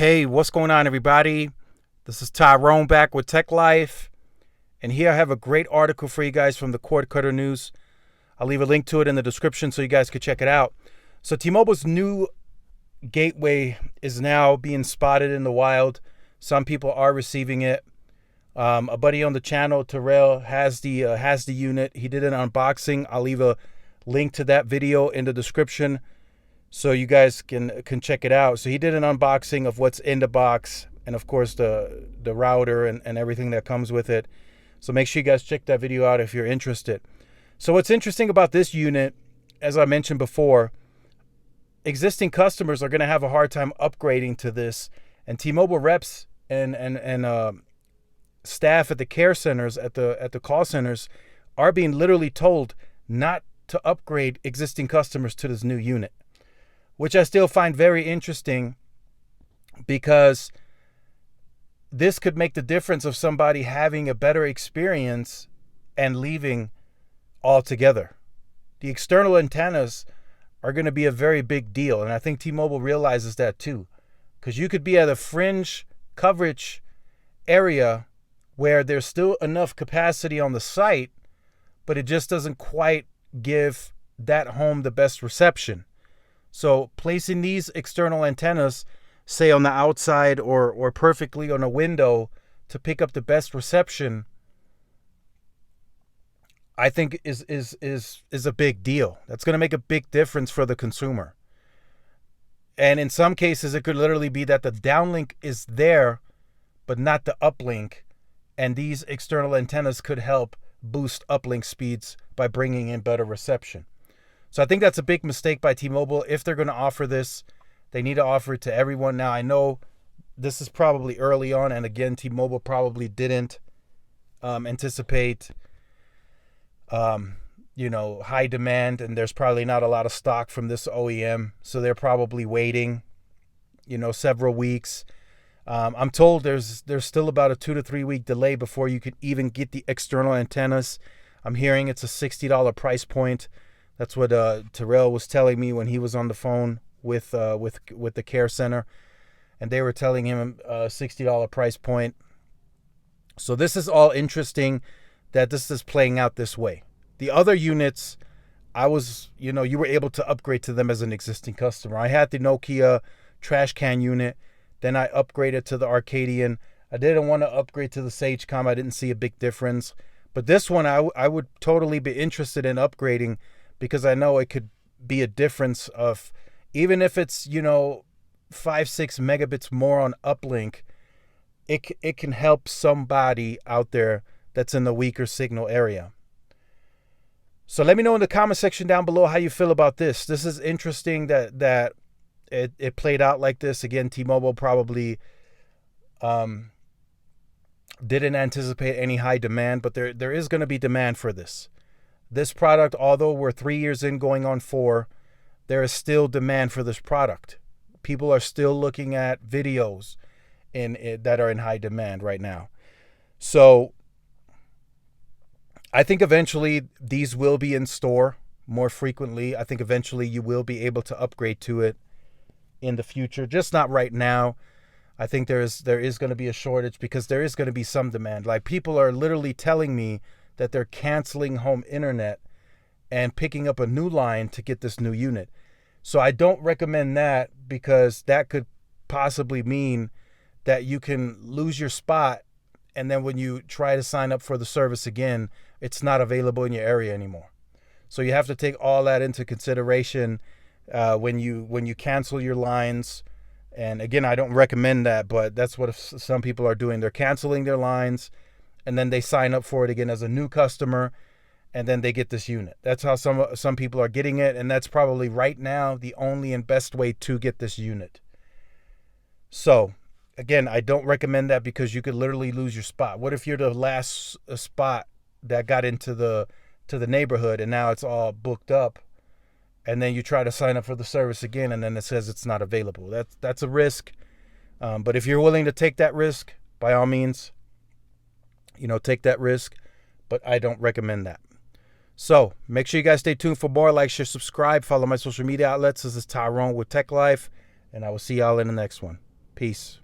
Hey, what's going on, everybody? This is Tyrone back with Tech Life. And here I have a great article for you guys from the Cord Cutter News. I'll leave a link to it in the description so you guys can check it out. So T-Mobile's new gateway is now being spotted in the wild. Some people are receiving it. A buddy on the channel, Terrell, has the unit. He did an unboxing. I'll leave a link to that video in the description so you guys can check it out. So he did an unboxing of what's in the box and, of course, the router and everything that comes with it. So make sure you guys check that video out if you're interested. So what's interesting about this unit, as I mentioned before, existing customers are going to have a hard time upgrading to this, and T-Mobile reps and staff at the care centers, at the call centers, are being literally told not to upgrade existing customers to this new unit, which I still find very interesting, because this could make the difference of somebody having a better experience and leaving altogether. The external antennas are going to be a very big deal, and I think T-Mobile realizes that too, because you could be at a fringe coverage area where there's still enough capacity on the site, but it just doesn't quite give that home the best reception. So placing these external antennas, say on the outside or perfectly on a window to pick up the best reception, I think is a big deal. That's going to make a big difference for the consumer. And in some cases, it could literally be that the downlink is there, but not the uplink. And these external antennas could help boost uplink speeds by bringing in better reception. So I think that's a big mistake by T-Mobile. If they're going to offer this, they need to offer it to everyone. Now, I know this is probably early on, and again, T-Mobile probably didn't anticipate high demand, and there's probably not a lot of stock from this OEM, so they're probably waiting several weeks. I'm told there's still about a 2 to 3 week delay before you could even get the external antennas. I'm hearing it's a $60 price point. That's what Terrell was telling me when he was on the phone with the care center, and they were telling him a $60 price point. So this is all interesting that this is playing out this way. The other units, you were able to upgrade to them as an existing customer. I had the Nokia trash can unit. Then I upgraded to the Arcadian. I didn't want to upgrade to the Sagecom. I didn't see a big difference. But this one, I would totally be interested in upgrading, because I know it could be a difference of, even if it's 5-6 megabits more on uplink, it can help somebody out there that's in the weaker signal area. So let me know in the comment section down below how you feel about this. This is interesting that it played out like this. Again, T-Mobile probably didn't anticipate any high demand, but there is going to be demand for this. This product, although we're 3 years in going on 4, there is still demand for this product. People are still looking at videos that are in high demand right now. So I think eventually these will be in store more frequently. I think eventually you will be able to upgrade to it in the future, just not right now. I think there is going to be a shortage, because there is going to be some demand. Like, people are literally telling me that they're canceling home internet and picking up a new line to get this new unit. So I don't recommend that, because that could possibly mean that you can lose your spot, and then when you try to sign up for the service again, it's not available in your area anymore. So you have to take all that into consideration when you cancel your lines. And again, I don't recommend that, but that's what some people are doing. They're canceling their lines, and then they sign up for it again as a new customer, and then they get this unit. That's how some people are getting it, and that's probably right now the only and best way to get this unit. So again, I don't recommend that, because you could literally lose your spot. What if you're the last spot that got into the neighborhood, and now it's all booked up, and then you try to sign up for the service again, and then it says it's not available? That's a risk. But if you're willing to take that risk, by all means, take that risk. But I don't recommend that. So make sure you guys stay tuned for more. Like, share, subscribe, follow my social media outlets. This is Tyrone with Tech Life, and I will see y'all in the next one. Peace. Peace.